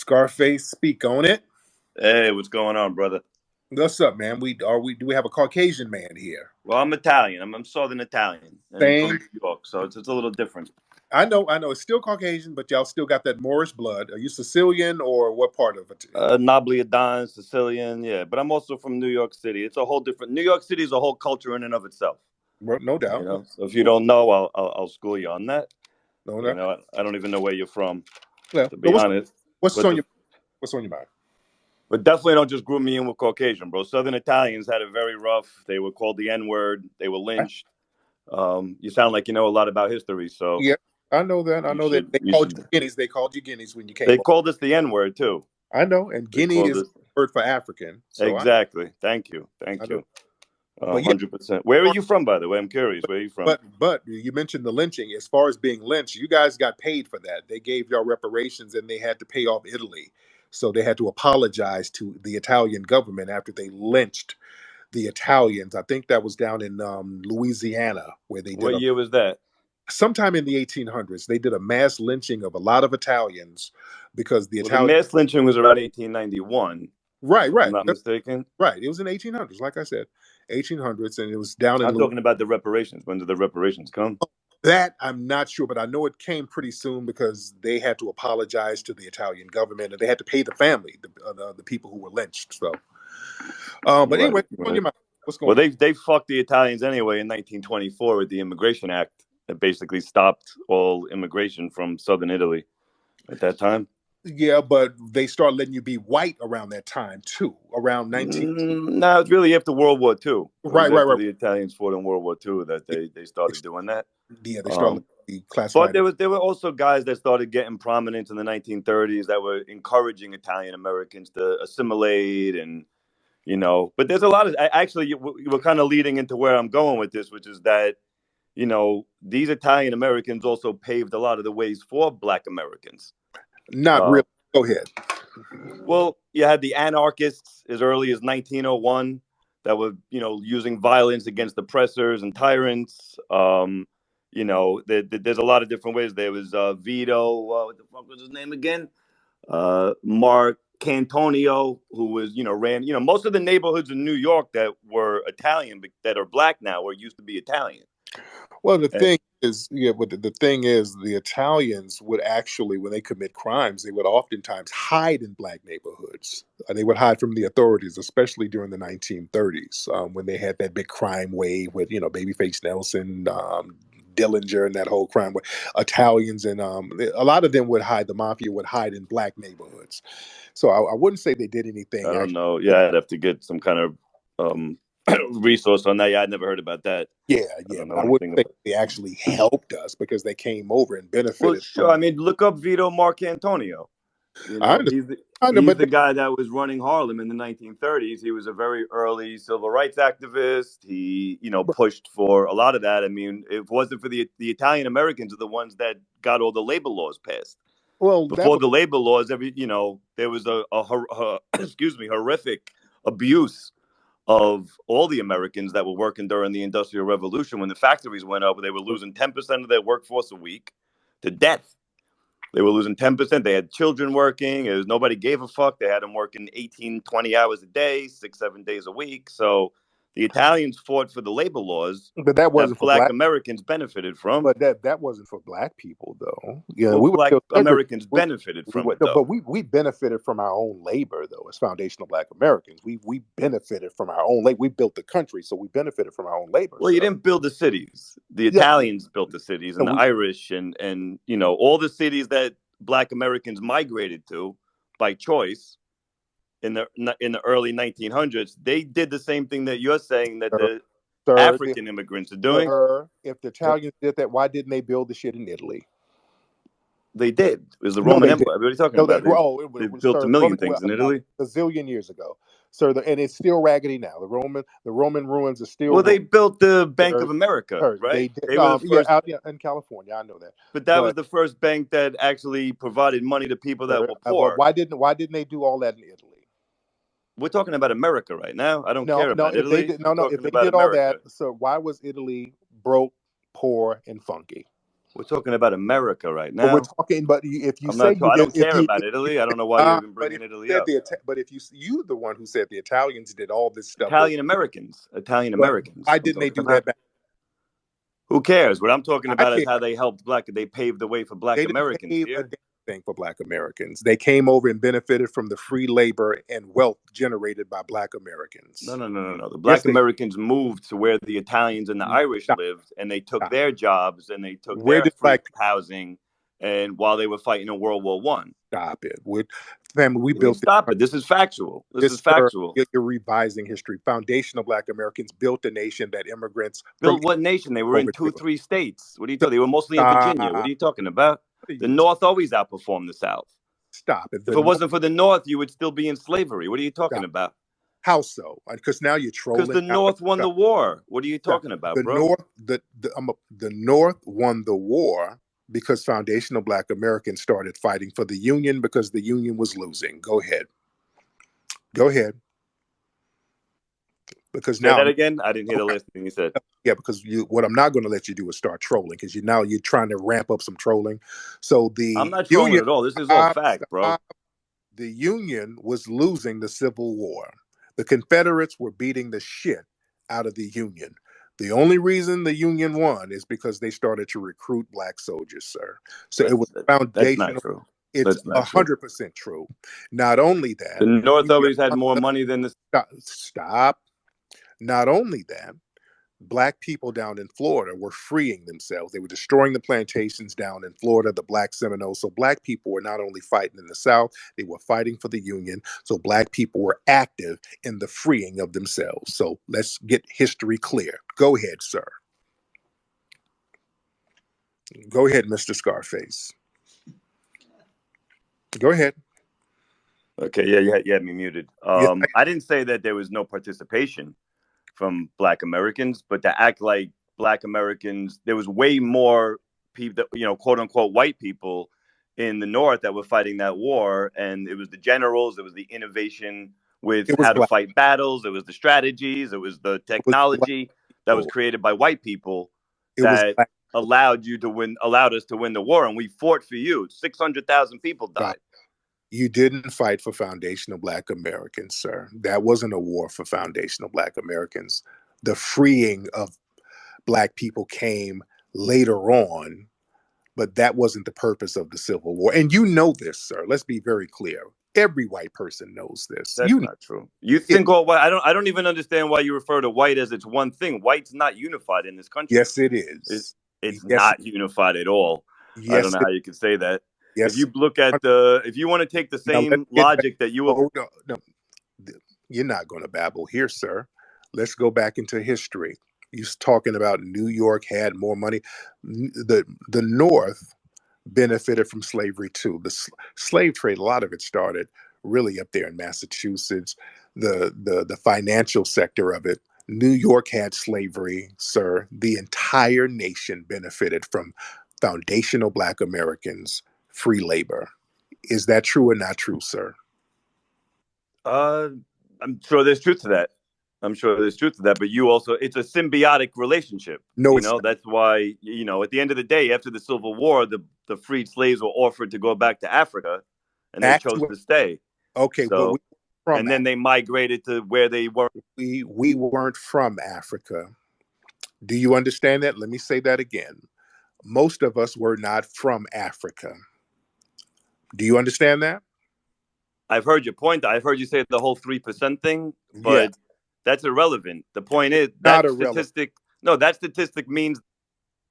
Scarface, speak on it. Hey, what's going on, brother? What's up, man? We do we have a Caucasian man here? Well, I'm Italian. I'm Southern Italian and from Same. New York, so it's a little different. I know. It's still Caucasian, but y'all still got that Moorish blood. Are you Sicilian or what part of it? Nobliadan, Sicilian, yeah. But I'm also from New York City. It's a whole different. New York City is a whole culture in and of itself. Well, no doubt. So if you don't know, I'll school you on that. No doubt. I don't even know where you're from, Well, to be but honest. what's But on the your what's on your mind? but definitely don't just group me in with Caucasian, bro. Southern Italians had it very rough. They were called the N word. They were lynched. You sound like you know a lot about history, so Yeah, I know that. I you know that should they you called should. you guineas. They called you guineas when you came They over. called us the N word too. I know, and They guinea called is us a word for African. So exactly. Thank you, I thank know. you. But yeah, 100%. Where are you from, by the way? I'm curious. Where are you from? but you mentioned the lynching. As far as being lynched, you guys got paid for that. They gave y'all reparations, and they had to pay off Italy. So they had to apologize to the Italian government after they lynched the Italians. I think that was down in Louisiana, where they did What year was that? sometime in the 1800s. They did a mass lynching of a lot of Italians because the Well, the Italian. mass lynching was around 1891, Right, if I'm right, not mistaken. right. It was in 1800s, like I said, 1800s, and it was down in I'm Louisiana. talking about the reparations. When did the reparations come? That I'm not sure, but I know it came pretty soon because they had to apologize to the Italian government and they had to pay the family, the people who were lynched. So, but Right, anyway, on right. your mind, what's Well, going on? they fucked the Italians anyway in 1924 with the Immigration Act that basically stopped all immigration from southern Italy at that time. Yeah, but they start letting you be white around that time too, around 19. No, it's really after World War II. It was Right, right, after right. the Italians fought in World War II that they started doing that. Yeah, they start letting Um, you be but classified. there were also guys that started getting prominence in the 1930s that were encouraging Italian Americans to assimilate and But there's a lot of actually you were kind of leading into where I'm going with this, which is that these Italian Americans also paved a lot of the ways for Black Americans. Not Uh, really. Go ahead. well, you had the anarchists as early as 1901 that were using violence against oppressors and tyrants. There's a lot of different ways. There was Vito. What the fuck was his name again? Mark Cantonio, who was, ran, most of the neighborhoods in New York that were Italian, that are Black now, were used to be Italian. Well, the And thing is, yeah, but the thing is, the Italians would actually, when they commit crimes, they would oftentimes hide in black neighborhoods. They would hide from the authorities, especially during the 1930s, when they had that big crime wave with, Babyface Nelson, Dillinger, and that whole crime wave. Italians and a lot of them would hide. The mafia would hide in black neighborhoods. So I wouldn't say they did anything I don't actually. know. Yeah, I'd have to get some kind of resource on that. Yeah, I'd never heard about that. Yeah, I yeah, don't but know I wouldn't anything say about. they actually helped us because they came over and Well, benefited sure. I from. mean, look up Vito Marcantonio. I understand, I know, He's but the guy that was running Harlem in the 1930s. He was a very early civil rights activist. He, pushed for a lot of that. I mean, if it wasn't for the Italian Americans are the ones that got all the labor laws passed. well, that Before was the labor laws, there was a excuse me, horrific abuse of all the Americans that were working during the Industrial Revolution. When the factories went up, they were losing 10% of their workforce a week to death. They were losing 10%. They had children working. Nobody gave a fuck. They had them working 18, 20 hours a day, 6, 7 days a week. So the Italians fought for the labor laws but that that wasn't for Black black. Americans benefited from. But that wasn't for black people though. Yeah, Well, we were Black still segregated. Americans benefited We from were, it, no, but though. we benefited from our own labor though. As foundational Black Americans, we benefited from our own labor. We built the country, so we benefited from our own labor. Well, you So didn't build the cities. The yeah, Italians built the cities, no, and the Irish, and all the cities that Black Americans migrated to by choice in the early 1900s. They did the same thing that you're saying that sir, the sir, African immigrants are doing. if the Italians did that, why didn't they build the shit in Italy? They did. It was the No, Roman they did. Empire. What are you talking No, they about? They oh, they was, built sir. a The million Roman, well, things in about Italy. a zillion years ago, sir. And it's still raggedy now. The Roman ruins are still Well, ruined, they built the Bank sir. of America, Sir, they right? did. They were the Yeah, first, out in California, I know that. but that was But the first bank that actually provided money to people that sir, were poor. why didn't they do all that in Italy? We're talking about America right now. I don't No, care no. about If they Italy. did, no, I'm no. If talking they about did all that, America. so why was Italy broke, poor, and funky? We're talking about America right But we're now. talking. But if you I'm say not. you I did, don't care about if Italy. I don't know why you're even but if bringing Italy you said up. but if you the one who said the Italians did all this stuff over, Italian Americans. Italian but Americans. why I'm didn't they talking do that about. back? Who cares? What I'm talking I about is care. how they helped black. They paved the way for black They didn't Americans pay a here. damn thing for Black Americans. They came over and benefited from the free labor and wealth generated by Black No, Americans. no, no, no, no. The Yes, black they Americans moved to where the Italians and the Irish stop. lived, and they took Stop. their jobs and they took Where their did free Black people housing, and while they were fighting in World War I. stop it? With family, we You mean built this stop country. it? This is factual. This is Yes, sir. factual. You're revising history. Foundational Black Americans built a nation that immigrants from Built what nation? They were in over two, three states. What are you so talking? They were mostly in Virginia. What are stop. you talking about? What are The you North always outperformed the South. stop it? If The it North, wasn't for the North, you would still be in slavery. What are you talking stop. about? How so? Because now you're Because trolling. the Now, North won the stop. war. What are you Stop. talking about, The bro? North, the North won the war because foundational Black Americans started fighting for the Union because the Union was losing. Go ahead. Go ahead. Because Say now that I'm again. I didn't hear the last thing you said. yeah, because what I'm not going to let you do is start trolling because you're trying to ramp up some trolling. So I'm the not trolling Union at all. This is all stop, fact, bro. stop. The Union was losing the Civil War. The Confederates were beating the shit out of the Union. The only reason the Union won is because they started to recruit Black soldiers, sir. So it was That's not foundational. true. It's That's not true. 100% true. Not only The that, North Union always had more money than the. stop. Not only that, Black people down in Florida were freeing themselves. They were destroying the plantations down in Florida, the Black Seminoles. So Black people were not only fighting in the South, they were fighting for the Union. So Black people were active in the freeing of themselves. So let's get history clear. Go ahead, sir. Go ahead, Mr. Scarface. Go ahead. Okay, yeah, you had me muted. Yes, I didn't say that there was no participation from Black Americans, but to act like Black Americans, there was way more people, that, quote unquote, white people in the North that were fighting that war, and it was the generals, it was the innovation with it was how to Black. fight battles, it was the strategies, it was the It was Black technology that was people. created by white people It was that Black. allowed us to win the war, and we fought for you. 600,000 people Stop. died. You didn't fight for foundational Black Americans, sir. That wasn't a war for foundational Black Americans. The freeing of Black people came later on, but that wasn't the purpose of the Civil War. And you know this, sir. Let's be very clear. Every white person knows this. That's You know not true. You it. think all white? I don't even understand why you refer to white as it's one thing. White's not unified in this country. Yes, it It, is. it's Yes, not unified at all. I don't yes, know how you could say that. If yes. you look at if you want to take the Now let's same get back. logic that you Oh, no, no. You're not going to babble here, sir. Let's go back into history. You're talking about New York had more money. The North benefited from slavery too. The slave trade, a lot of it started really up there in Massachusetts. The financial sector of it. New York had slavery, sir. The entire nation benefited from foundational Black Americans' free labor. Is that true or not true, sir? uh, I'm sure there's truth to that. I'm sure there's truth to that. But you also, it's a symbiotic relationship. No, it's not. That's why at the end of the day, after the Civil War, the freed slaves were offered to go back to Africa, and they chose Actually, to stay. okay, but we So, from and then they migrated to where they were. we weren't from Africa. Do you understand that? Let me say that again. Most of us were not from Africa. Do you understand that? I've heard your point. I've heard you say the whole 3% thing, Yes, but that's irrelevant. The point is not that irrelevant. statistic. No, that statistic means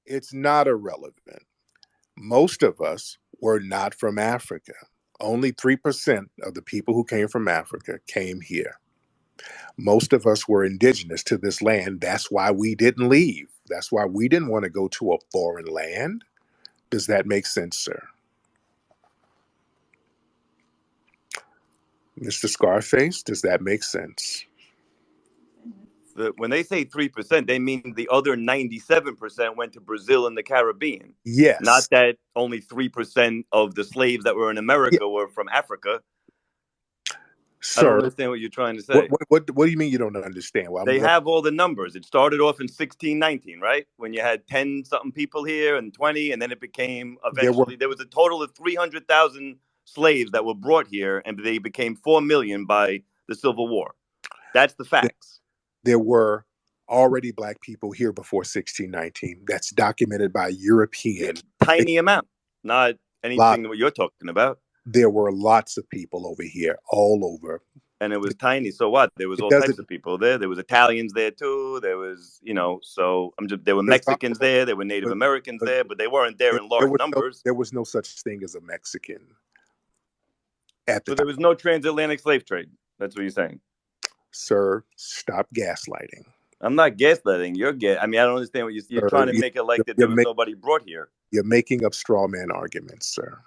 It's not irrelevant. Most of us were not from Africa. Only 3% of the people who came from Africa came here. Most of us were indigenous to this land. That's why we didn't leave. That's why we didn't want to go to a foreign land. Does that make sense, sir? Mr. Scarface, does that make sense? when they say 3%, they mean the other 97% went to Brazil and the Caribbean. Yes. Not that only 3% of the slaves that were in Yeah. America were from Africa. I don't Sir, understand what you're trying to what say. what what do you mean you don't understand? Well, I'm They going. have all the numbers. It started off in 1619, right? When you had 10 something people here and 20, and then it became There were eventually, there was a total of 300,000 slaves that were brought here, and they became 4 million by the Civil War. That's the facts. there were already black people here before 1619. That's documented by Yeah, European. They, tiny amount, not lot anything that what you're talking about. there were lots of people over here, all over. And it was tiny. So what? There was It all types doesn't. of people there. There was Italians there too. There was, so I'm just there were There's Mexicans there. There were Native but, Americans but there, but they weren't there in large numbers. there was no such thing as a Mexican at the So time. there was no transatlantic slave trade. That's what you're saying. Sir, stop gaslighting. I'm not gaslighting. I mean, I don't understand what you're trying Sir, to make it like that there you're, was nobody brought here. you're making up straw man arguments, sir.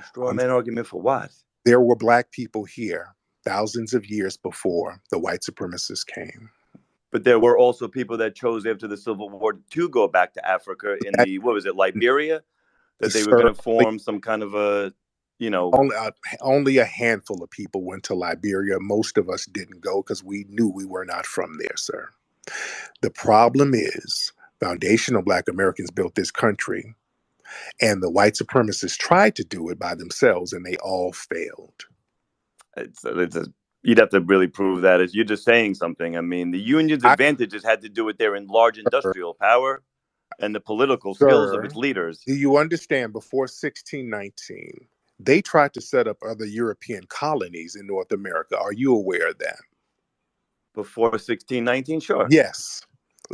Straw I'm, man argument for what? there were black people here thousands of years before the white supremacists came. But there were also people that chose after the Civil War to go back to Africa in That, the, what was it, Liberia? That they were sir, going to form some kind of a, only, only a handful of people went to Liberia. Most of us didn't go because we knew we were not from there, sir. The problem is foundational black Americans built this country, and the white supremacists tried to do it by themselves, and they all failed. you'd have to really prove that. As you're just saying something. I mean, the Union's I, advantages had to do with their enlarged sir, industrial power and the political skills of its sir, leaders. do you understand? Before 1619, they tried to set up other European colonies in North America. Are you aware of that? Before 1619, sure. Yes.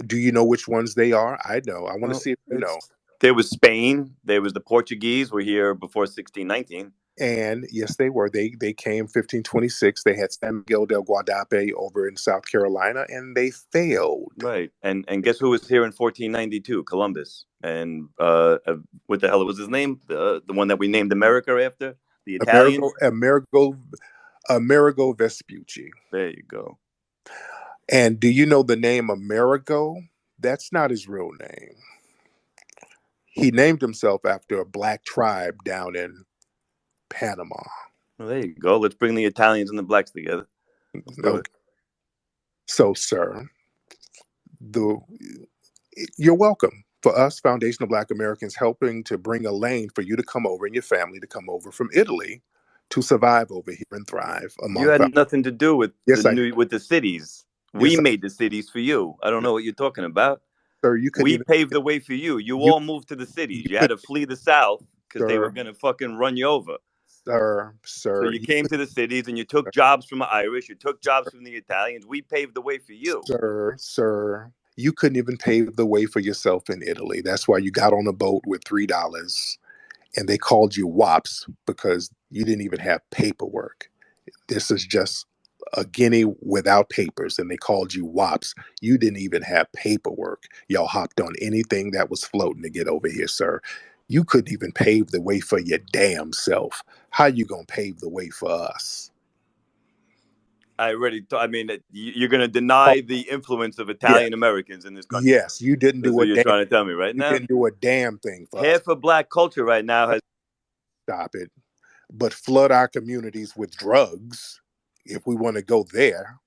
Do you know which ones they are? I know. I want to Well, see if you know. there was Spain. There was the Portuguese were here before 1619. And yes, they were. They came 1526. They had San Miguel del Guadape over in South Carolina, and they failed. Right. And guess who was here in 1492? Columbus. And what the hell was his name? The one that we named America after? The Italian? Amerigo Vespucci. There you go. And do you know the name Amerigo? That's not his real name. He named himself after a black tribe down in Panama. Well, there you go. Let's bring the Italians and the blacks together. Let's do it. Okay. So, sir, the you're welcome. For us, foundational Black Americans, helping to bring a lane for you to come over and your family to come over from Italy to survive over here and thrive You among. had nothing to do with Yes, I did. the cities. We Yes, made the cities for you. I don't know what you're talking about. sir. You couldn't We even. paved the way for you. You You all moved to the you cities. You had could, to flee the South because they were sir, gonna fucking run you over. So sir. you came to the cities and you took jobs from the Irish. You took jobs from the Italians. We paved the way for you. Sir. You couldn't even pave the way for yourself in Italy. That's why you got on a boat with $3, and they called you wops because you didn't even have paperwork. This is just a guinea without papers, and they called you wops. You didn't even have paperwork. Y'all hopped on anything that was floating to get over here, sir. You couldn't even pave the way for your damn self. How you gonna pave the way for us? I mean, you're going to Oh, deny the influence of yes, Italian Americans in this country. yes. You didn't That's do what a you're damn. trying to tell me right You now. didn't do a damn thing for us. Half of black culture right now has. Stop it. But flood our communities with drugs. If we want to go there,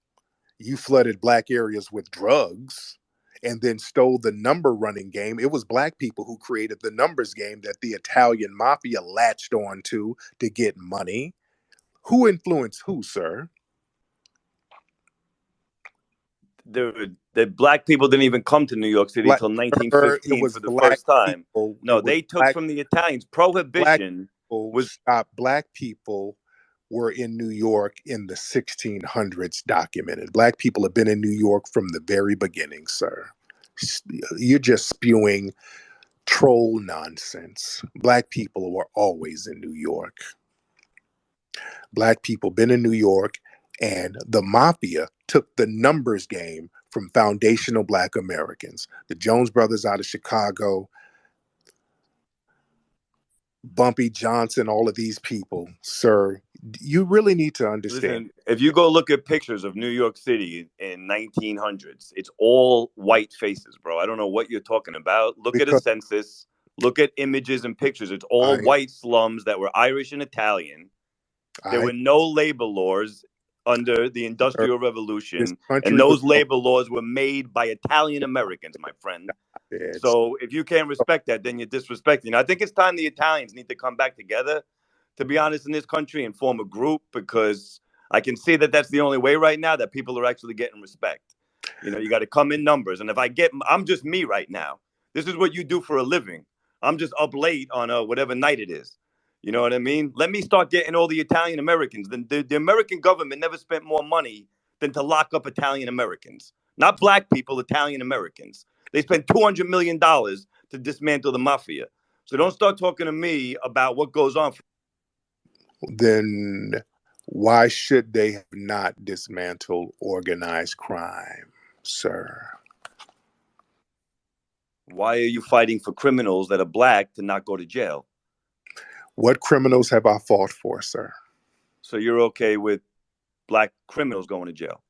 you flooded black areas with drugs and then stole the number running game. It was black people who created the numbers game that the Italian mafia latched on to get money. Who influenced who, sir? The black people didn't even come to New York City Black, until it 1915 was for the black first time. people. No, they took from the Italians. Black Prohibition people was. stop. Black people were in New York in the 1600s, documented. Black people have been in New York from the very beginning, sir. You're just spewing troll nonsense. Black people were always in New York. Black people been in New York, and the mafia took the numbers game from foundational Black Americans. The Jones brothers out of Chicago, Bumpy Johnson, all of these people, sir. You really need to understand. Listen, if you go look at pictures of New York City in 1900s, it's all white faces, bro. I don't know what you're talking about. Look at a Because census. Look at images and pictures. It's all I white slums that were Irish and Italian. There I were no labor laws. under the Sir, Industrial this Revolution, and country was those built. labor laws were made by Italian Americans, my friend. It's So if you can't respect that, then you're disrespecting. I think it's time the Italians need to come back together, to be honest, in this country and form a group, because I can see that that's the only way right now that people are actually getting respect. You know, you got to come in numbers. And if I'm just me right now. This is what you do for a living. I'm just up late on whatever night it is. You know what I mean? Let me start getting all the Italian Americans. The American government never spent more money than to lock up Italian Americans, not black people, Italian Americans. They spent $200 million to dismantle the mafia. So don't start talking to me about what goes on. then why should they have not dismantled organized crime, sir? Why are you fighting for criminals that are black to not go to jail? What criminals have I fought for, sir? So you're okay with black criminals going to jail?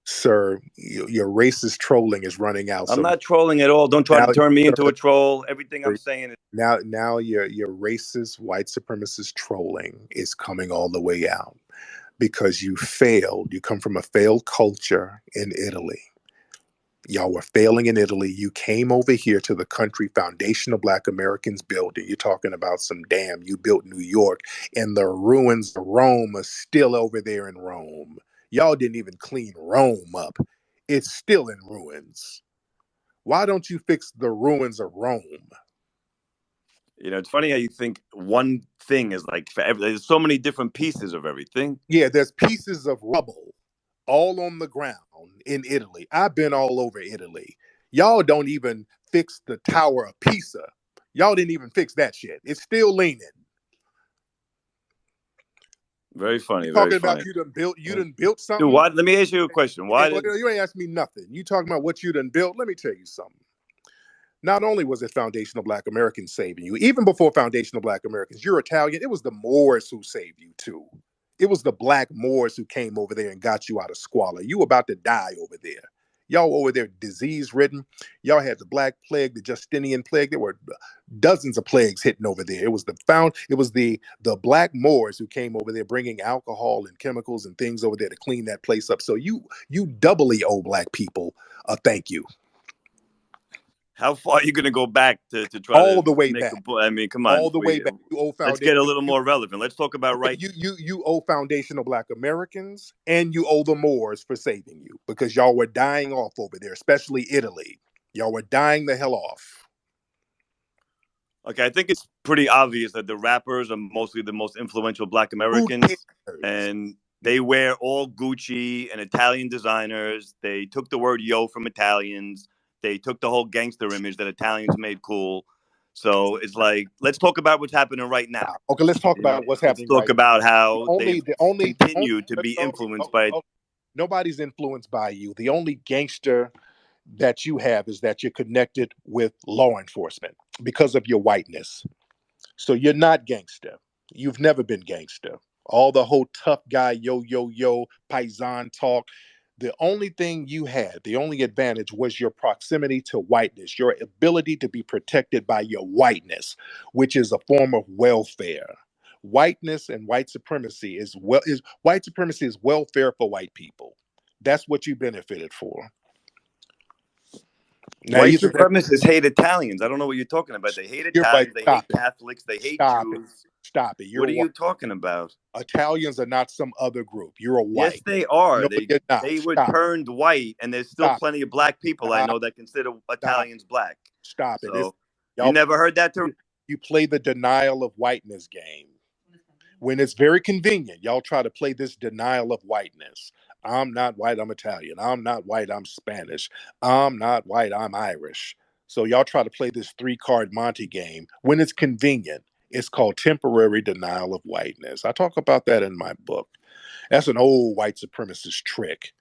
Sir, your racist trolling is running out. I'm So not trolling at all. Don't try now, to turn me into sir, a troll. Everything I'm saying is now your racist white supremacist trolling is coming all the way out because you failed. You come from a failed culture in Italy. Y'all were failing in Italy. You came over here to the country foundation of Black Americans built it. You're talking about some dam. You built New York, and the ruins of Rome are still over there in Rome. Y'all didn't even clean Rome up. It's still in ruins. Why don't you fix the ruins of Rome? it's funny how you think one thing is like for there's so many different pieces of everything. Yeah, there's pieces of rubble all on the ground in Italy. I've been all over Italy. Y'all don't even fix the Tower of Pisa. Y'all didn't even fix that shit. It's still leaning. Very You funny, very talking about funny. you done built Dude, something? why? Let me ask you a question. Why Well, did you ain't asked me nothing. You talking about what you done built? Let me tell you something. Not only was it foundational Black Americans saving you, even before foundational Black Americans, you're Italian. It was the Moors who saved you too. It was the Black Moors who came over there and got you out of squalor. You about to die over there. Y'all over there disease ridden. Y'all had the Black Plague, the Justinian Plague. There were dozens of plagues hitting over there. It was the Black Moors who came over there bringing alcohol and chemicals and things over there to clean that place up. So you doubly owe Black people a thank you. how far are you going to go back to try All to the way make back. a point? I mean, come All on. the way back. You owe Let's foundation. get a little more relevant. Let's talk about right. You owe foundational Black Americans, and you owe the Moors for saving you because y'all were dying off over there, especially Italy. Y'all were dying the hell off. Okay, I think it's pretty obvious that the rappers are mostly the most influential Black Who Americans, cares? and they wear all Gucci and Italian designers. They took the word "yo" from Italians. They took the whole gangster image that Italians made cool. So it's like, let's talk about what's happening right now. Okay, let's talk about what's Let's happening talk right about now. how they've The only continued to be influenced by. nobody's influenced by you. The only gangster that you have is that you're connected with law enforcement because of your whiteness. So you're not gangster. You've never been gangster. All the whole tough guy, yo, paisan talk. The only thing you had, the only advantage was your proximity to whiteness, your ability to be protected by your whiteness, which is a form of welfare. Whiteness and white supremacy is white supremacy is welfare for white people. That's what you benefited for. Now White either that supremacists hate Italians. I don't know what you're talking about. They hate you're right. Italians. They hate Catholics. They hate Stop it. Jews. Stop it. What You're are white. you talking about? Italians are not some other group. You're a Yes, white. they are. No, They you're not. they were Stop. turned white, and there's still Stop. plenty of black people I Stop. know that consider Stop. Italians black. Stop it. So you Y'all never heard that, Tariq? you play the denial of whiteness game. When it's very convenient, y'all try to play this denial of whiteness. I'm not white, I'm Italian. I'm not white, I'm Spanish. I'm not white, I'm Irish. So y'all try to play this three-card Monte game when it's convenient. It's called temporary denial of whiteness. I talk about that in my book. That's an old white supremacist trick.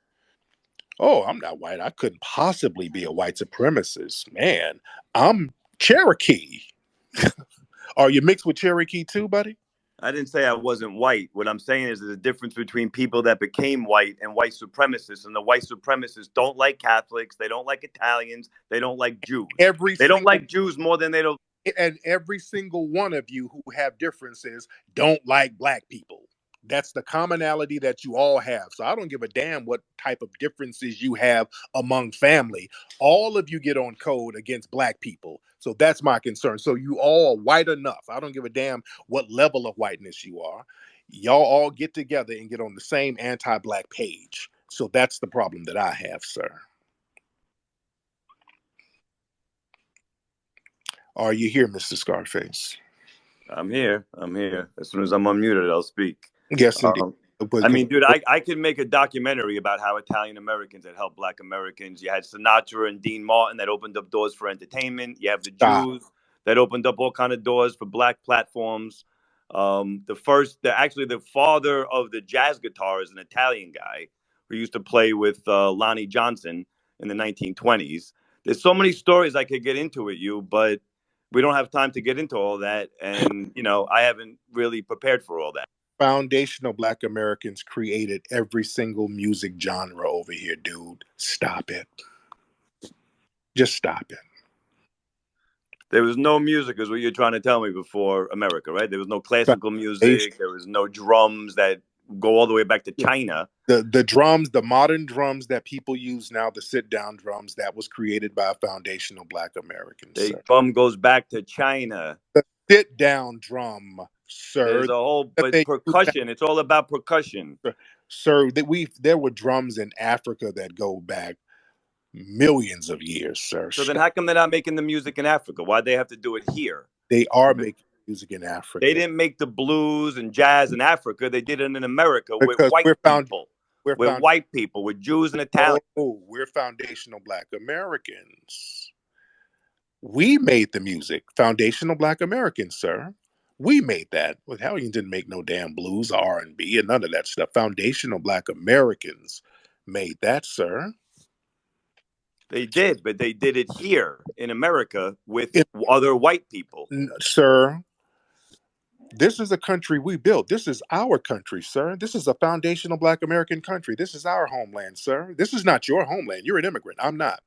Oh, I'm not white. I couldn't possibly be a white supremacist. Man, I'm Cherokee. Are you mixed with Cherokee too, buddy? I didn't say I wasn't white. What I'm saying is there's a difference between people that became white and white supremacists. And the white supremacists don't like Catholics. They don't like Italians. They don't like Jews. Every They don't single like Jews more than they don't. and every single one of you who have differences don't like black people. That's the commonality that you all have. So I don't give a damn what type of differences you have among family. All of you get on code against black people. So that's my concern. So you all white enough. I don't give a damn what level of whiteness you are. Y'all all get together and get on the same anti-black page. So that's the problem that I have, sir. Are you here, Mr. Scarface? I'm here. I'm here. As soon as I'm unmuted, I'll speak. Yes, indeed. Um, But I mean, dude, I could make a documentary about how Italian Americans had helped Black Americans. You had Sinatra and Dean Martin that opened up doors for entertainment. You have the stop. Jews that opened up all kind of doors for Black platforms. Actually, the father of the jazz guitar is an Italian guy who used to play with Lonnie Johnson in the 1920s. There's so many stories I could get into with you, but we don't have time to get into all that. And, I haven't really prepared for all that. Foundational Black Americans created every single music genre over here, dude. Stop it. Just stop it. There was no music, is what you're trying to tell me, before America, right? There was no classical Foundation- music. There was no drums that go all the way back to China. The drums, the modern drums that people use now, the sit down drums, that was created by foundational Black Americans, The sir. drum goes back to China. The sit down drum, sir. There's a whole, That but they use now, percussion. It's all about percussion. sir. That there were drums in Africa that go back millions of years, sir. So then, how come they're not making the music in Africa? Why'd they have to do it here? They are making music in They Africa didn't make the blues and jazz in Africa. They did it in America with because white people, we're with found white people, with Jews and Italians. oh, we're foundational Black Americans. We made the music. Foundational Black Americans, sir. We made that. Well, Hellions didn't make no damn blues or R&B and none of that stuff. Foundational Black Americans made that, sir. They did, but they did it here in America with It, other white people. sir, this is a country we built. This is our country, sir. This is a foundational Black American country. This is our homeland, sir. This is not your homeland. You're an immigrant. I'm not.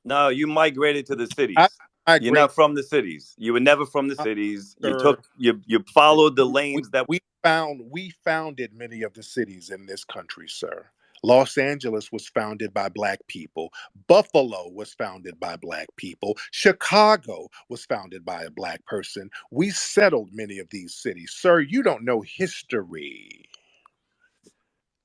No, you migrated to the I cities. You're migrate, not from the cities. You were never from the cities. You sir. took you followed the lanes that We founded many of the cities in this country, sir. Los Angeles was founded by Black people. Buffalo was founded by Black people. Chicago was founded by a Black person. We settled many of these cities. Sir, you don't know history.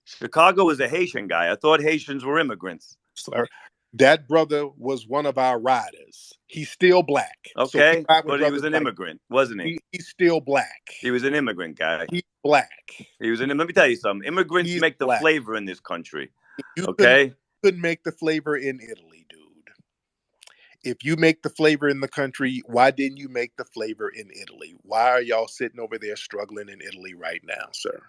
Chicago was a Haitian guy. I thought Haitians were immigrants. Sir, that brother was one of our riders. He's still Black. So we Okay, ride with but he was brothers an like immigrant, wasn't he? he's still Black. He was an immigrant guy. He's Black. He was an. Let me tell you something. Immigrants He's make the Black. flavor in this country. You Okay. couldn't make the flavor in Italy, dude. If you make the flavor in the country, why didn't you make the flavor in Italy? Why are y'all sitting over there struggling in Italy right now, sir?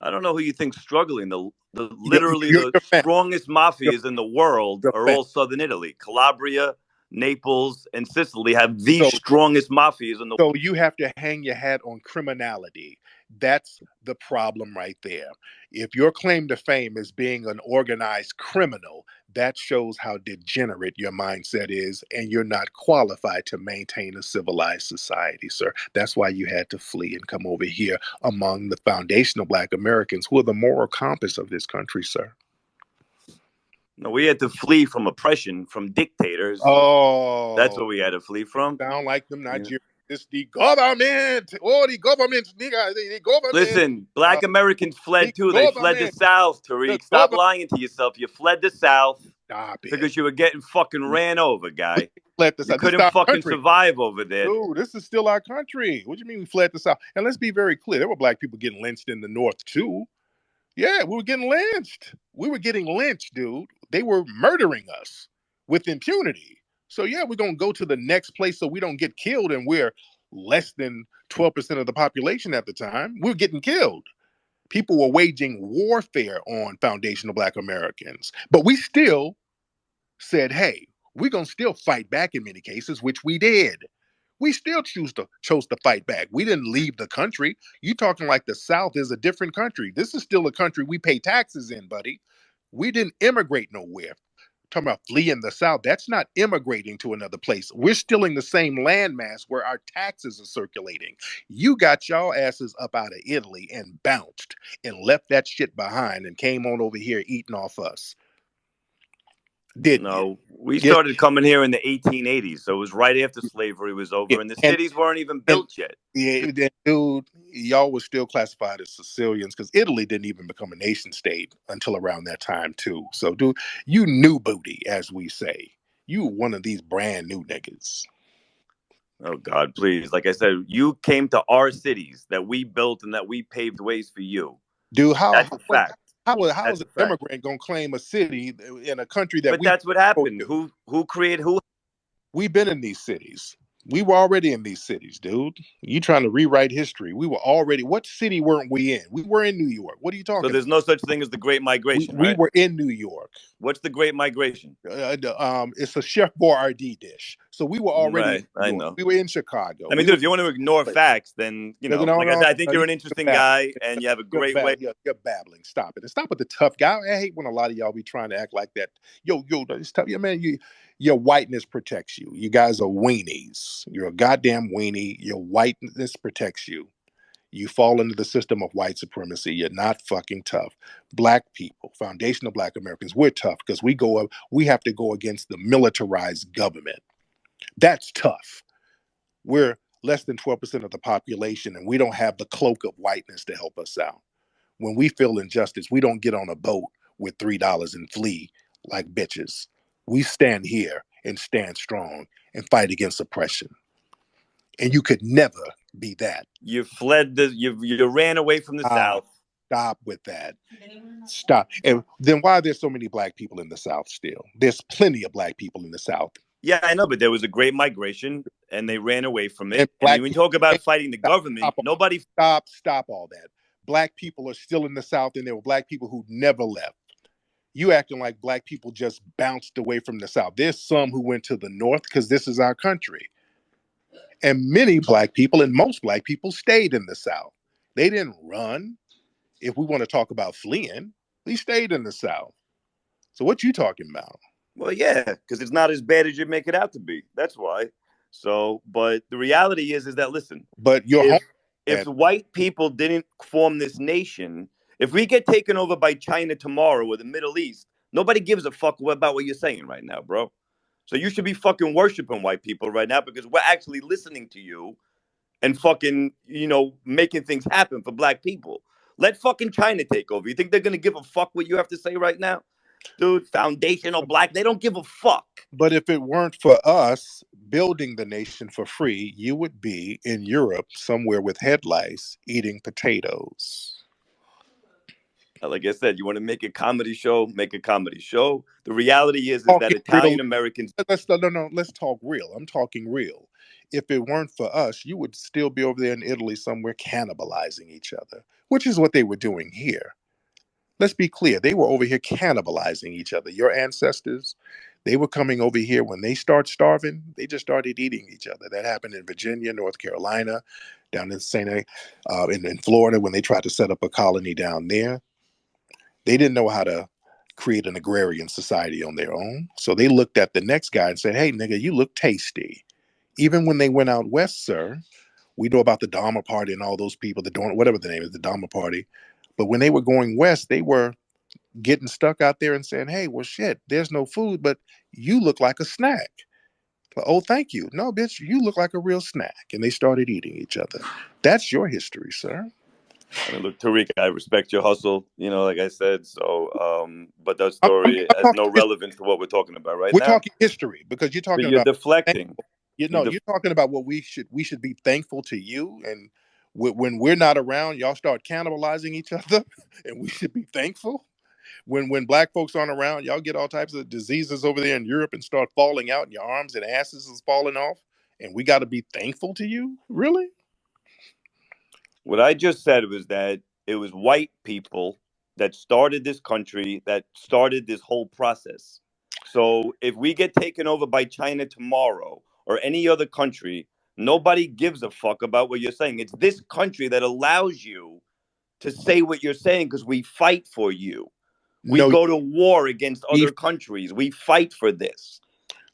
I don't know who you think's struggling. The Your, literally your, the your family, strongest your, mafias in the world your are family. all southern Italy. Calabria, Naples, and Sicily have the So, strongest mafias in the. so you have to hang your hat on criminality. That's the problem right there. If your claim to fame is being an organized criminal, that shows how degenerate your mindset is, and you're not qualified to maintain a civilized society, sir. That's why you had to flee and come over here among the foundational Black Americans who are the moral compass of this country, sir. No, we had to flee from oppression, from dictators. That's Oh, what we had to flee from. sound like them You know? Nigerians. It's the government. Oh, the government, nigga. The government. Listen, Black Americans The fled too. They fled the government. South, The Tariq. Stop government. lying to yourself. You fled the South Stop it. because you were getting fucking ran over, We guy. fled the You South. This is couldn't our fucking country. survive over there. Dude, this is still our country. What do you mean we fled the South? And let's be very clear. There were Black people getting lynched in the North too. Yeah, we were getting lynched. We were getting lynched, dude. They were murdering us with impunity. So yeah, we're gonna go to the next place so we don't get killed, and we're less than 12% of the population at the time. We're getting killed. People were waging warfare on foundational Black Americans. But we still said, hey, we're gonna still fight back in many cases, which we did. We still chose to fight back. We didn't leave the country. You talking like the South is a different country. This is still a country we pay taxes in, buddy. We didn't immigrate nowhere. talking about fleeing the South. That's not immigrating to another place. We're still in the same landmass where our taxes are circulating. You got y'all asses up out of Italy and bounced and left that shit behind and came on over here eating off us, didn't you? No, we Yes, started coming here in the 1880s, so it was right after slavery was yeah. over, and the cities weren't even And built yet. yeah, dude, y'all was still classified as Sicilians because Italy didn't even become a nation state until around that time too. So, dude, you new booty, as we say. You one of these brand new niggas. Oh God, please! Like I said, you came to our cities that we built and that we paved ways for you. Dude, That's a fact. how is That's an a fact. immigrant gonna claim a city in a country that But we that's what go happened. to? Who created who? We've been in these cities. We were already in these cities, dude. You trying to rewrite history? We were already. What city weren't we in? We were in New York. What are you So talking there's about? no such thing as the Great Migration, We right? were in New York. What's the Great Migration? It's a Chef Boyardee dish. So we were already in Right, New I York. know. We were in Chicago. I mean, We dude, were. if you want to ignore facts, then No, no, like I no, said, I think no, you're an you're interesting babbling. guy and you have a You're, great way. you're babbling. Stop it. And stop with the tough guy. I hate when a lot of y'all be trying to act like that. Yo, it's tough. Yeah, man, your whiteness protects you. You guys are weenies. You're a goddamn weenie. Your whiteness protects you. You fall into the system of white supremacy. You're not fucking tough. Black people, foundational Black Americans, we're tough because we have to go against the militarized government. That's tough. We're less than 12% of the population, and we don't have the cloak of whiteness to help us out. When we feel injustice, we don't get on a boat with $3 and flee like bitches. We stand here and stand strong and fight against oppression. And you could never be that. You fled you ran away from the Ah, South. stop with that. Stop. And then why are there so many Black people in the South still? There's plenty of Black people in the South. Yeah, I know, but there was a great migration and they ran away from And it. And Black when you people, talk about fighting the government, nobody. stop all that. Black people are still in the South, and there were Black people who never left. You acting like Black people just bounced away from the South. There's some who went to the North because this is our country. And many Black people and most Black people stayed in the South. They didn't run. If we want to talk about fleeing, we stayed in the South. So what you talking about? Well, yeah, because it's not as bad as you make it out to be. That's why. So, but the reality is that listen, But your home, if white people didn't form this nation, if we get taken over by China tomorrow or the Middle East, nobody gives a fuck about what you're saying right now, bro. So you should be fucking worshiping white people right now because we're actually listening to you and fucking, making things happen for black people. Let fucking China take over. You think they're gonna give a fuck what you have to say right now? Dude, foundational black, they don't give a fuck. but if it weren't for us building the nation for free, you would be in Europe somewhere with head lice eating potatoes. Like I said, you want to make a comedy show, make a comedy show. The reality is that Talking real. Italian Americans. Let's no. Let's talk real. I'm talking real. If it weren't for us, you would still be over there in Italy somewhere cannibalizing each other, which is what they were doing here. Let's be clear. They were over here cannibalizing each other. Your ancestors, they were coming over here when they start starving. They just started eating each other. That happened in Virginia, North Carolina, down in in Florida when they tried to set up a colony down there. They didn't know how to create an agrarian society on their own. So they looked at the next guy and said, "Hey, nigga, you look tasty." Even when they went out west, sir, we know about the Dharma Party and all those people, whatever the name is, the Dharma Party. But when they were going west, they were getting stuck out there and saying, "Hey, well, shit, there's no food, but you look like a snack." Oh, thank you. No, bitch, you look like a real snack. And they started eating each other. That's your history, sir. I mean, look, Tariq, I respect your hustle, like I said. So, but that I'm story has talking no history. relevance to what we're talking about right We're now. talking history because you're But talking you're about deflecting. You you're talking about what we should be thankful to you, and when we're not around, y'all start cannibalizing each other, and we should be thankful. When black folks aren't around, y'all get all types of diseases over there in Europe and start falling out, and your arms and asses is falling off, and we got to be thankful to you. Really? What I just said was that it was white people that started this country, that started this whole process. So if we get taken over by China tomorrow or any other country, nobody gives a fuck about what you're saying. It's this country that allows you to say what you're saying because we fight for you. We No, go to war against if, other countries. We fight for this.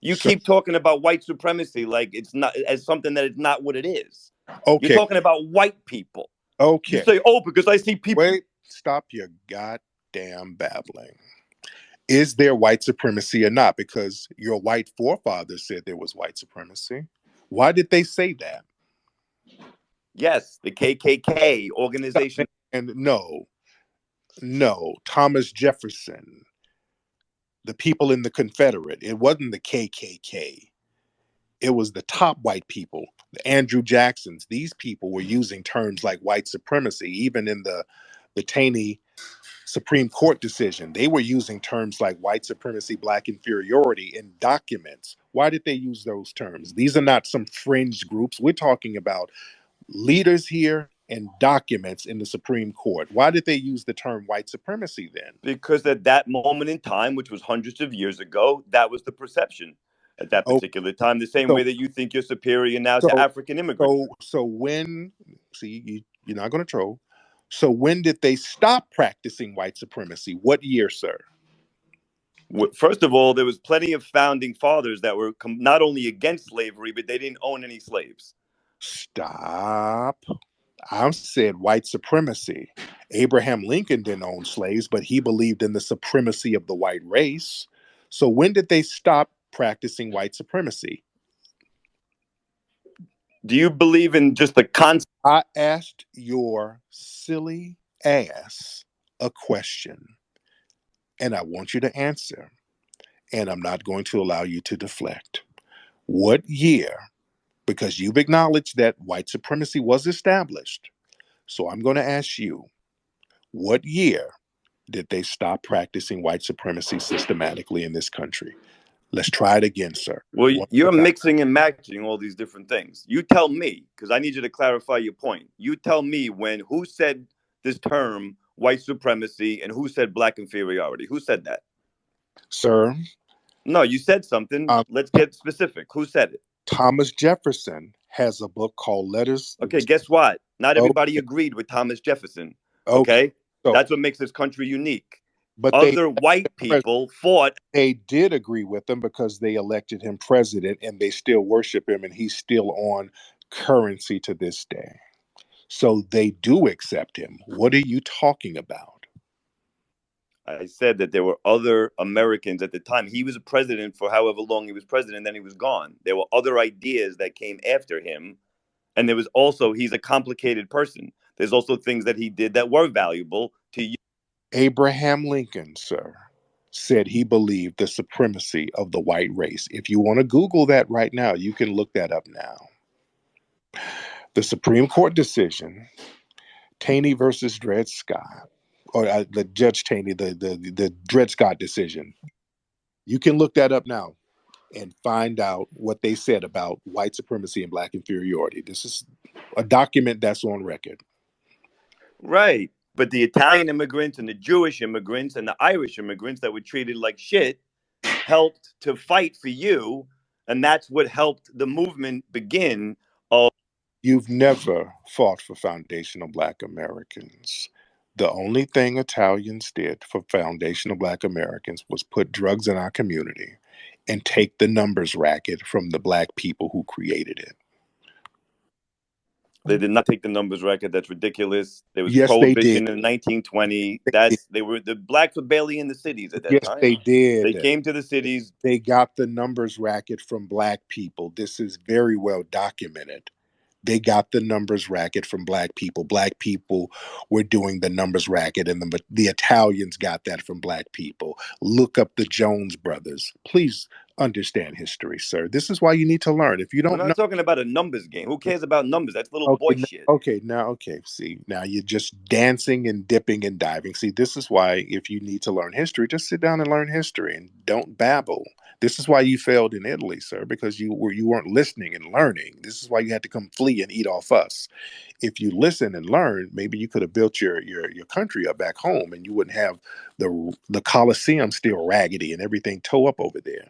You sir. keep talking about white supremacy like it's not as something that it's not what it is. You're Okay, talking about white people. You okay. say, "Oh, because I see people." Wait, stop your goddamn babbling. Is there white supremacy or not? Because your white forefathers said there was white supremacy. Why did they say that? Yes, the KKK organization. And no, no, Thomas Jefferson, the people in the Confederate, it wasn't the KKK. It was the top white people, the Andrew Jacksons. These people were using terms like white supremacy, even in the Taney Supreme Court decision. They were using terms like white supremacy, black inferiority in documents. Why did they use those terms? These are not some fringe groups. We're talking about leaders here and documents in the Supreme Court. Why did they use the term white supremacy then? Because at that moment in time, which was hundreds of years ago, that was the perception at that Oh, particular time. The same way so that you think you're superior now to so African immigrants. so when see you're not going to troll. So when did they stop practicing white supremacy? What year, sir? First of all, there was plenty of founding fathers that were not only against slavery, but they didn't own any slaves. Stop. I said white supremacy. Abraham Lincoln didn't own slaves, but he believed in the supremacy of the white race. So when did they stop practicing white supremacy? Do you believe in just the concept? I asked your silly ass a question, and I want you to answer, and I'm not going to allow you to deflect. What year? Because you've acknowledged that white supremacy was established. So I'm going to ask you, what year did they stop practicing white supremacy systematically in this country? Let's try it again, sir. Well, One more you're time. mixing and matching all these different things. You tell me, because I need you to clarify your point. You tell me who said this term white supremacy and who said black inferiority. Who said that? Sir, No, you said something. um, Let's get specific. Who said it? Thomas Jefferson has a book called Letters. Okay, guess what? Not everybody Okay, agreed with Thomas Jefferson. okay. Okay? So, That's what makes this country unique. but Other white people fought. they did agree with him because they elected him president and they still worship him and he's still on currency to this day. So they do accept him. What are you talking about? I said that there were other Americans at the time. He was a president for however long he was president, then he was gone. There were other ideas that came after him. And there was also, he's a complicated person. There's also things that he did that were valuable to you. Abraham Lincoln, sir, said he believed the supremacy of the white race. If you want to Google that right now, you can look that up now. The Supreme Court decision, Taney versus Dred Scott, or the Judge Taney, the Dred Scott decision. You can look that up now and find out what they said about white supremacy and black inferiority. This is a document that's on record. Right. But the Italian immigrants and the Jewish immigrants and the Irish immigrants that were treated like shit helped to fight for you. And that's what helped the movement begin of You've never fought for foundational black Americans. The only thing Italians did for foundational black Americans was put drugs in our community and take the numbers racket from the black people who created it. they did not take the numbers record. That's ridiculous. There was Yes, they did. prohibition in 1920. They did. They were the blacks were barely in the cities at that Yes, time. they They did. came to the cities. They got the numbers racket from black people. This is very well documented. They got the numbers racket from black people. Black people were doing the numbers racket, and the Italians got that from black people. Look up the Jones brothers. Please understand history, sir. This is why you need to learn. If you We're don't know, not talking about a numbers game. Who cares about numbers? That's little okay, boy shit. okay, now, okay. See, now you're just dancing and dipping and diving. See, this is why if you need to learn history, just sit down and learn history and don't babble. This is why you failed in Italy, sir, because you weren't listening and learning. This is why you had to come flee and eat off us. If you listen and learn, maybe you could have built your country up back home, and you wouldn't have the Colosseum still raggedy and everything toe up over there.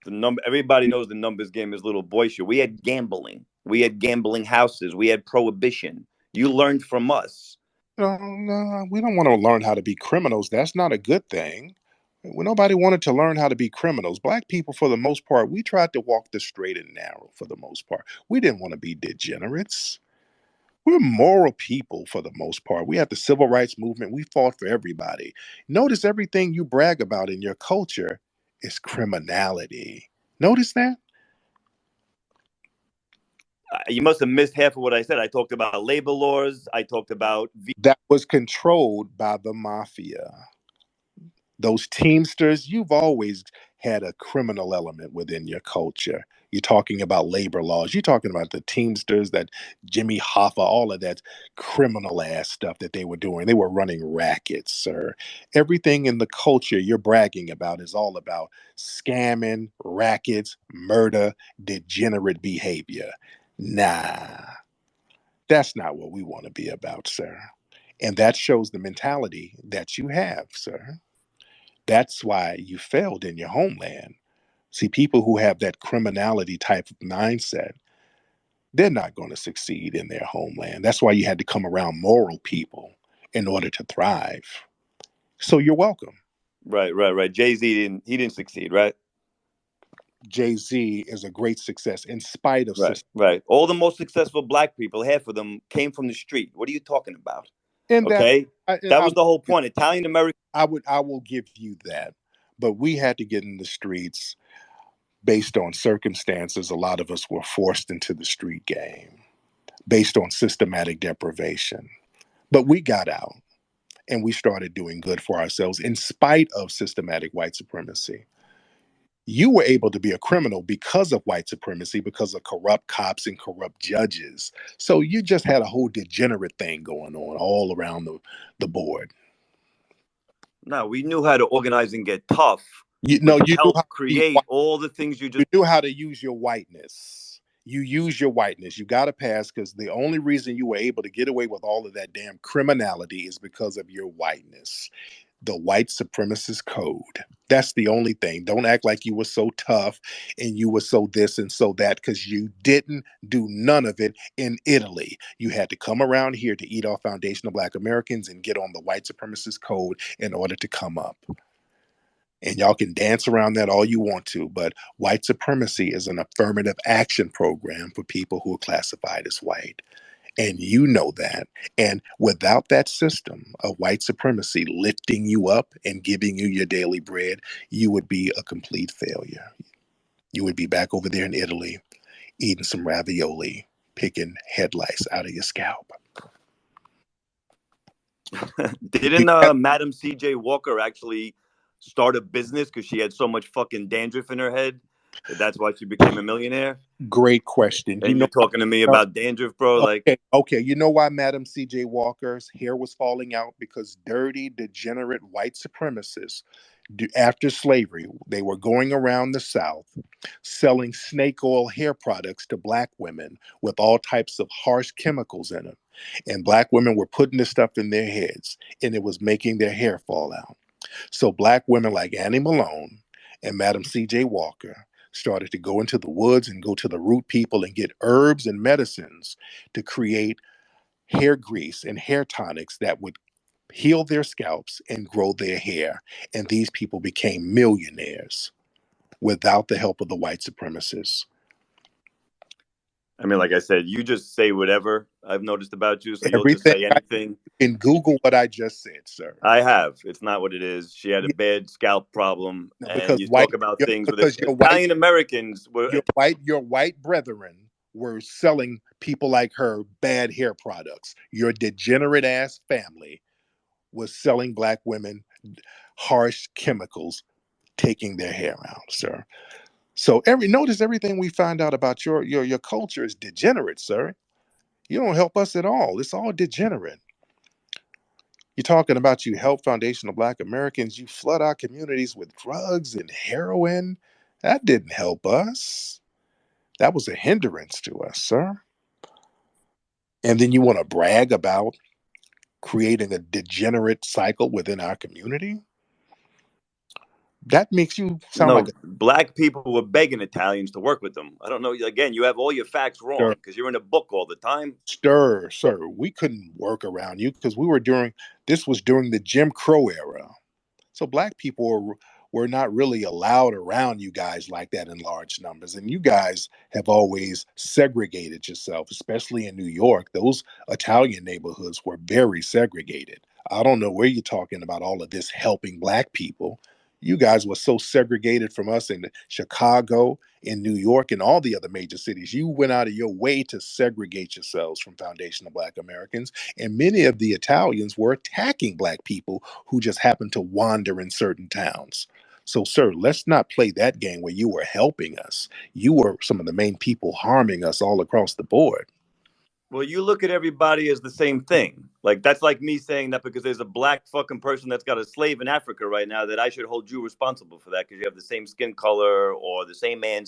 The number everybody knows the numbers game is little boy shit. We had gambling. We had gambling houses. We had prohibition. You learned from us. No, no, we don't want to learn how to be criminals. That's not a good thing. Well, nobody wanted to learn how to be criminals. Black people, for the most part, we tried to walk the straight and narrow for the most part. We didn't want to be degenerates. We're moral people for the most part. We had the civil rights movement. We fought for everybody. Notice everything you brag about in your culture is criminality. Notice that? You must have missed half of what I said. I talked about labor laws. I talked about That was controlled by the mafia. Those Teamsters, you've always had a criminal element within your culture. You're talking about labor laws. You're talking about the Teamsters, that Jimmy Hoffa, all of that criminal ass stuff that they were doing. They were running rackets, sir. Everything in the culture you're bragging about is all about scamming, rackets, murder, degenerate behavior. Nah, that's not what we want to be about, sir. And that shows the mentality that you have, sir. That's why you failed in your homeland. See, people who have that criminality type of mindset, they're not going to succeed in their homeland. That's why you had to come around moral people in order to thrive. So you're welcome. right. Jay Z didn't succeed, right? Jay Z is a great success in spite of Right, system. right. All the most successful black people, half of them came from the street. What are you talking about? And that Okay, I, that I, was the whole point. Italian American. I will give you that. But we had to get in the streets based on circumstances. A lot of us were forced into the street game based on systematic deprivation. But we got out and we started doing good for ourselves in spite of systematic white supremacy. You were able to be a criminal because of white supremacy, because of corrupt cops and corrupt judges. So you just had a whole degenerate thing going on all around the board. No, we knew how to organize and get tough, You know, which you knew how helped to be white. create all the things you You just. knew how to use your whiteness. You use your whiteness. You got to pass because the only reason you were able to get away with all of that damn criminality is because of your whiteness. The white supremacist code. That's the only thing. Don't act like you were so tough and you were so this and so that because you didn't do none of it in Italy. You had to come around here to eat off foundational Black Americans and get on the white supremacist code in order to come up. And y'all can dance around that all you want to, but white supremacy is an affirmative action program for people who are classified as white. And you know that. And without that system of white supremacy lifting you up and giving you your daily bread, you would be a complete failure. You would be back over there in Italy eating some ravioli, picking head lice out of your scalp. You Didn't got Madam C.J. Walker actually start a business because she had so much fucking dandruff in her head that's why she became a millionaire? great question. You And you're know, talking to me about dandruff, bro? Like, okay. You know why Madam C.J. Walker's hair was falling out? Because dirty, degenerate white supremacists after slavery, they were going around the South selling snake oil hair products to black women with all types of harsh chemicals in them. And black women were putting this stuff in their heads, and it was making their hair fall out. So black women like Annie Malone and Madam C.J. Walker started to go into the woods and go to the root people and get herbs and medicines to create hair grease and hair tonics that would heal their scalps and grow their hair. And these people became millionaires without the help of the white supremacists. I mean, like I said, you just say whatever I've noticed about you, so you'll just Everything say I anything. can Google what I just said, sir. I have. It's not what it is. She had a Yeah, bad scalp problem, no, and because you talk about things with it. Italian Americans were. your white brethren were selling people like her bad hair products. Your degenerate ass family was selling black women harsh chemicals, taking their hair out, sir. So notice everything we find out about your culture is degenerate, sir. You don't help us at all. It's all degenerate. You're talking about you help foundational black Americans, you flood our communities with drugs and heroin. That didn't help us. That was a hindrance to us, sir. And then you want to brag about creating a degenerate cycle within our community? That makes you sound like No, a black people were begging Italians to work with them. I don't know. Again, you have all your facts stir. wrong because you're in a book all the time. Sir. We couldn't work around you because this was during the Jim Crow era. So black people were not really allowed around you guys like that in large numbers. And you guys have always segregated yourself, especially in New York. Those Italian neighborhoods were very segregated. I don't know where you're talking about all of this helping black people. You guys were so segregated from us in Chicago, in New York, and all the other major cities. You went out of your way to segregate yourselves from foundational black Americans. And many of the Italians were attacking black people who just happened to wander in certain towns. So, sir, let's not play that game where you were helping us. You were some of the main people harming us all across the board. Well, you look at everybody as the same thing. Like that's like me saying that because there's a black fucking person that's got a slave in Africa right now that I should hold you responsible for that because you have the same skin color or the same man.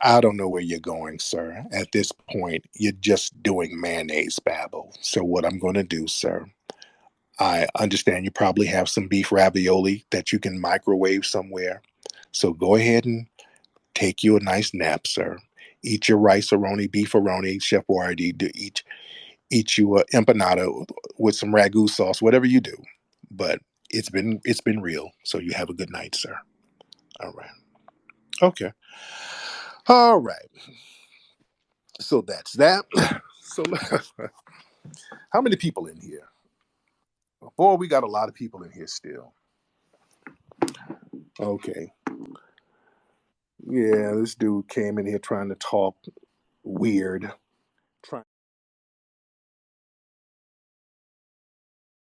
I don't know where you're going, sir. At this point, you're just doing mayonnaise babble. So, what I'm going to do, sir, I understand you probably have some beef ravioli that you can microwave somewhere. So, go ahead and take you a nice nap, sir. Eat your rice-a-roni, beef-a-roni, Chef Boyardee. Eat you a empanada with some ragu sauce, whatever you do. But it's been real. So you have a good night, sir. All right. Okay. All right. So that's that. So how many people in here? Boy, we got a lot of people in here still. Okay. Yeah, this dude came in here trying to talk weird. Trying